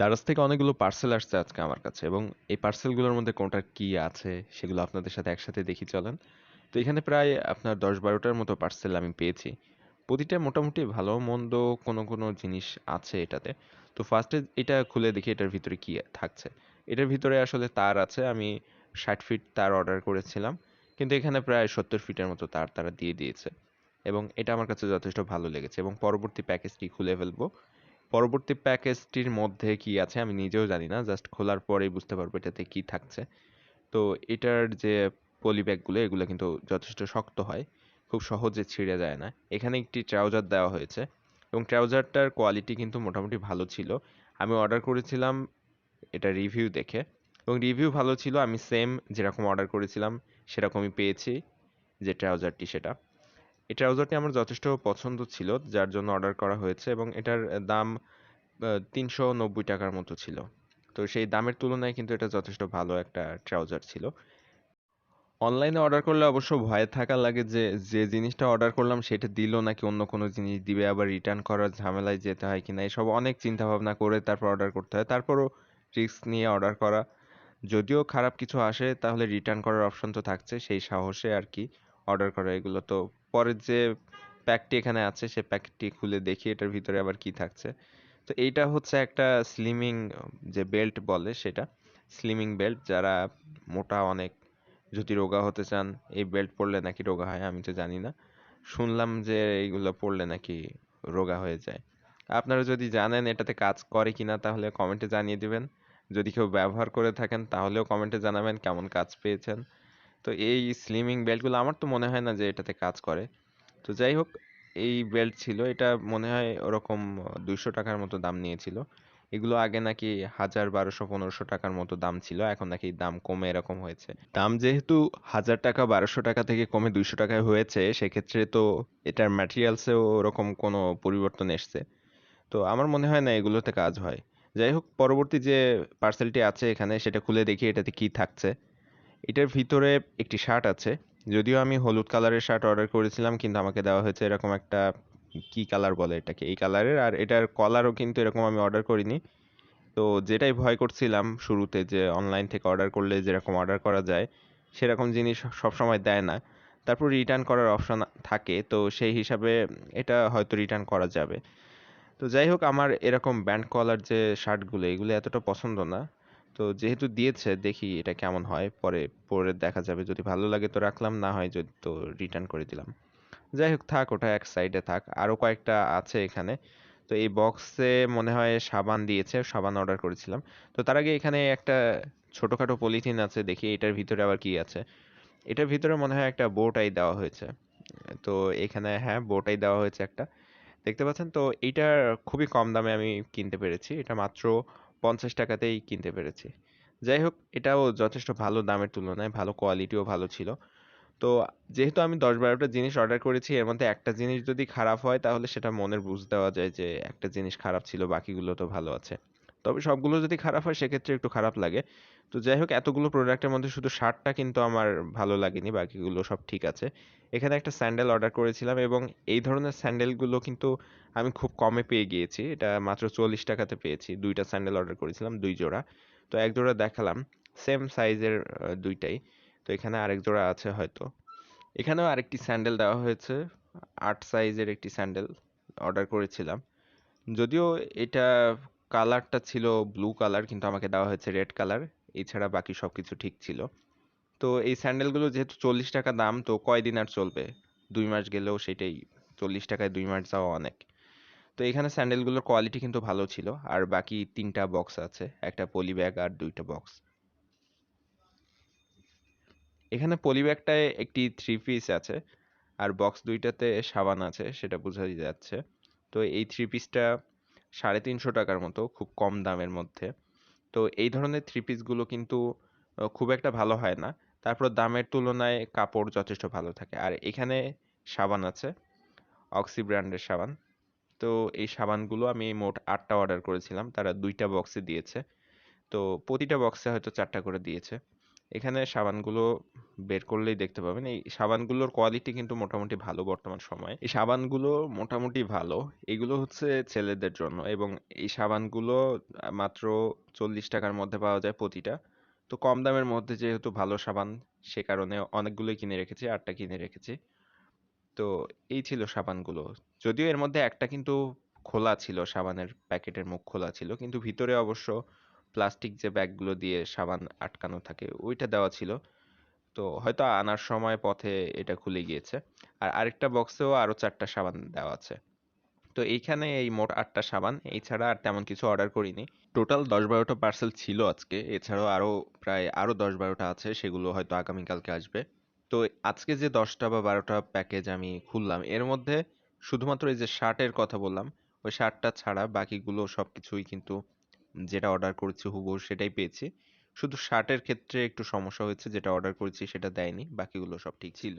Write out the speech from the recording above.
দারাজ থেকে অনেকগুলো পার্সেল আসছে আজকে আমার কাছে এবং এই পার্সেলগুলোর মধ্যে কোনটার কি আছে সেগুলো আপনাদের সাথে একসাথে দেখি চলেন। তো এখানে প্রায় আপনার 10-12টার মতো পার্সেল আমি পেয়েছি। প্রতিটা মোটামুটি ভালো মন্দ কোনো কোনো জিনিস আছে এটাতে। তো ফার্স্টে এটা খুলে দেখি এটার ভিতরে কি থাকছে। এটার ভিতরে আসলে তার আছে। আমি 60 ফিট তার অর্ডার করেছিলাম, কিন্তু এখানে প্রায় 70 ফিটের মতো তার তারা দিয়ে দিয়েছে এবং এটা আমার কাছে যথেষ্ট ভালো লেগেছে। এবং পরবর্তী প্যাকেজটি খুলে ফেলবো। পরবর্তী প্যাকেজটির মধ্যে কি আছে আমি নিজেও জানি না, জাস্ট খোলার পরেই বুঝতে পারবো এটাতে কি থাকছে। তো এটার যে পলি ব্যাগগুলো এগুলো কিন্তু যথেষ্ট শক্ত হয়, খুব সহজে ছিঁড়ে যায় না। এখানে একটি ট্রাউজার দেওয়া হয়েছে এবং ট্রাউজারটার কোয়ালিটি কিন্তু মোটামুটি ভালো ছিল। আমি অর্ডার করেছিলাম এটা রিভিউ দেখে এবং রিভিউ ভালো ছিল। আমি সেম যেরকম অর্ডার করেছিলাম সেরকমই পেয়েছি, যে ট্রাউজারটি সেটা। এই ট্রাউজারটি আমার যথেষ্ট পছন্দ ছিল, যার জন্য অর্ডার করা হয়েছে এবং এটার দাম ৩৯০ টাকার মতো ছিল। তো সেই দামের তুলনায় কিন্তু এটা যথেষ্ট ভালো একটা ট্রাউজার ছিল। অনলাইনে অর্ডার করলে অবশ্য ভয়ে থাকা লাগে যে যে জিনিসটা অর্ডার করলাম সেটা দিল নাকি অন্য কোনো জিনিস দিবে, আবার রিটার্ন করার ঝামেলায় যেতে হয় কিনা, এসব অনেক চিন্তা ভাবনা করে তারপর অর্ডার করতে হয়। তারপরও রিস্ক নিয়ে অর্ডার করা, যদিও খারাপ কিছু আসে তাহলে রিটার্ন করার অপশন তো থাকছে, সেই সাহসে আর কি অর্ডার করা এগুলো। তো পরের যে প্যাকটি এখানে আছে সে প্যাকটি খুলে দেখি এটার ভিতরে আবার কি থাকছে। তো এইটা হচ্ছে একটা স্লিমিং যে বেল্ট বলে সেটা, স্লিমিং বেল্ট। যারা মোটা অনেক, যদি রোগা হতে চান এই বেল্ট পরলে নাকি রোগা হয়, আমি তো জানি না। শুনলাম যে এইগুলো পরলে নাকি রোগা হয়ে যায়। আপনারা যদি জানেন এটাতে কাজ করে কিনা তাহলে কমেন্টে জানিয়ে দিবেন। যদি কেউ ব্যবহার করে থাকেন তাহলেও কমেন্টে জানাবেন কেমন কাজ পেয়েছেন। তো এই স্লিমিং বেল্টগুলো আমার তো মনে হয় না যে এটাতে কাজ করে। তো যাই হোক, এই বেল্ট ছিল, এটা মনে হয় ওরকম 200 টাকার মতো দাম নিয়েছিল। এগুলো আগে নাকি 1000, 1200, 1500 টাকার মতো দাম ছিল, এখন নাকি দাম কমে এরকম হয়েছে। দাম যেহেতু 1000 টাকা 1200 টাকা থেকে কমে 200 টাকায় হয়েছে, সেক্ষেত্রে তো এটার ম্যাটেরিয়ালসেও ওরকম কোনো পরিবর্তন এসছে। তো আমার মনে হয় না এগুলোতে কাজ হয়। যাই হোক, পরবর্তী যে পার্সেলটি আছে এখানে সেটা খুলে দেখি এটাতে কি থাকছে। এটার ভিতরে একটি শার্ট আছে। যদিও আমি হলুদ কালারের শার্ট অর্ডার করেছিলাম, কিন্তু আমাকে দেওয়া হয়েছে এরকম একটা, কি কালার বলে এটাকে, এই কালারের। আর এটার কলারও কিন্তু এরকম আমি অর্ডার করিনি। তো যেটাই ভয় করছিলাম শুরুতে, যে অনলাইন থেকে অর্ডার করলে যেরকম অর্ডার করা যায় সেরকম জিনিস সবসময় দেয় না। তারপর রিটার্ন করার অপশন থাকে, তো সেই হিসাবে এটা হয়তো রিটার্ন করা যাবে। তো যাই হোক, আমার এরকম ব্যান্ড কলার যে শার্টগুলো এগুলো এতটা পছন্দ না। তো যেহেতু দিয়েছে দেখি এটা কেমন হয়, পরে পরে দেখা যাবে। যদি ভালো লাগে তো রাখলাম, না হয় যদি তো রিটার্ন করে দিলাম। যাই হোক, থাক ওটা এক সাইডে থাক। আরো কয়েকটা আছে এখানে। তো এই বক্সে মনে হয় সাবান দিয়েছে, সাবান অর্ডার করেছিলাম। তো তার আগে এখানে একটা ছোটখাটো পলিথিন আছে, দেখি এটার ভিতরে আবার কি আছে। এটার ভিতরে মনে হয় একটা বো টাই দেওয়া হয়েছে। তো এখানে হ্যাঁ, বো টাই দেওয়া হয়েছে একটা, দেখতে পাচ্ছেন। তো এইটা খুবই কম দামে আমি কিনতে পেরেছি, এটা মাত্র 50 টাকাতেই কিনতে পেরেছি। যাই হোক, এটাও যথেষ্ট ভালো, দামের তুলনায় ভালো, কোয়ালিটিও ভালো ছিল। তো যেহেতু আমি 10-12টা জিনিস অর্ডার করেছি, এর মধ্যে একটা জিনিস যদি খারাপ হয় তাহলে সেটা মনের বুঝ দেওয়া যায় যে একটা জিনিস খারাপ ছিল, বাকিগুলো তো ভালো আছে। তবে সবগুলো যদি খারাপ হয় সেক্ষেত্রে একটু খারাপ লাগে। তো যাই হোক, এতগুলো প্রোডাক্টের মধ্যে শুধু শার্টটা কিন্তু আমার ভালো লাগেনি, বাকিগুলো সব ঠিক আছে। এখানে একটা স্যান্ডেল অর্ডার করেছিলাম এবং এই ধরনের স্যান্ডেলগুলো কিন্তু আমি খুব কমে পেয়ে গিয়েছি। এটা মাত্র 40 টাকাতে পেয়েছি। দুইটা স্যান্ডেল অর্ডার করেছিলাম, 2 জোড়া। তো এক জোড়া দেখালাম, সেম সাইজের দুইটাই। তো এখানে আরেক জোড়া আছে হয়তো। এখানেও আরেকটি স্যান্ডেল দেওয়া হয়েছে, 8 সাইজের একটি স্যান্ডেল অর্ডার করেছিলাম। যদিও এটা কালারটা ছিল ব্লু কালার, কিন্তু আমাকে দেওয়া হয়েছে রেড কালার। এছাড়া বাকি সবকিছু ঠিক ছিল। তো এই স্যান্ডেলগুলো যেহেতু 40 টাকা দাম, তো কয়দিন আর চলবে? 2 মাস গেলেও সেটাই, 40 টাকায় 2 মাস যাওয়া অনেক। তো এখানে স্যান্ডেলগুলোর কোয়ালিটি কিন্তু ভালো ছিল। আর বাকি তিনটা বক্স আছে, একটা পলি ব্যাগ আর দুইটা বক্স। এখানে পলি ব্যাগটায় একটি থ্রি পিস আছে আর বক্স দুইটাতে সাবান আছে, সেটা বোঝাই যাচ্ছে। তো এই থ্রি পিসটা 350 টাকার মতো, খুব কম দামের মধ্যে। তো এই ধরনের থ্রি পিসগুলো কিন্তু খুব একটা ভালো হয় না। তারপর দামের তুলনায় কাপড় যথেষ্ট ভালো থাকে। আর এখানে সাবান আছে, অক্সি ব্র্যান্ডের সাবান। তো এই সাবানগুলো আমি মোট 8টা অর্ডার করেছিলাম, তারা দুইটা বক্সে দিয়েছে। তো প্রতিটা বক্সে হয়তো 4টা করে দিয়েছে। এখানে সাবানগুলো বের করলেই দেখতে পাবেন। এই সাবানগুলোর কোয়ালিটি কিন্তু মোটামুটি ভালো বর্তমান সময়ে। এই সাবানগুলো মোটামুটি ভালো। এগুলো হচ্ছে ছেলেদের জন্য এবং এই সাবানগুলো মাত্র ৳৪০ র মধ্যে পাওয়া যায় প্রতিটা। তো কম দামের মধ্যে যেহেতু ভালো সাবান, সে কারণে অনেকগুলোই কিনে রেখেছি, ৮ টা কিনে রেখেছি। তো এই ছিল সাবানগুলো। যদিও এর মধ্যে একটা কিন্তু খোলা ছিল, সাবানের প্যাকেটের মুখ খোলা ছিল। কিন্তু ভিতরে অবশ্য প্লাস্টিক যে ব্যাগগুলো দিয়ে সাবান আটকানো থাকে, ওইটা দেওয়া ছিল। তো হয়তো আনার সময় পথে এটা খুলে গিয়েছে। আর আরেকটা বক্সেও আরো ৪ টা সাবান দেওয়া আছে। তো এইখানে এই মোট ৮ টা সাবান। এছাড়া আর তেমন কিছু অর্ডার করিনি। টোটাল ১০-১২ টা পার্সেল ছিল আজকে। এছাড়াও প্রায় ১০-১২ টা আছে। সেগুলো হয়তো আগামীকালকে আসবে। তো আজকে যে ১০ টা বা ১২ টা প্যাকেজ আমি খুললাম, এর মধ্যে শুধুমাত্র এই যে শার্টের কথা বললাম, ওই শার্টটা ছাড়া বাকিগুলো সবকিছুই কিন্তু যেটা অর্ডার করেছি হুবহু সেটাই পেয়েছি। শুধু শার্টের ক্ষেত্রে একটু সমস্যা হয়েছে, যেটা অর্ডার করেছি সেটা দেয়নি। বাকিগুলো সব ঠিক ছিল।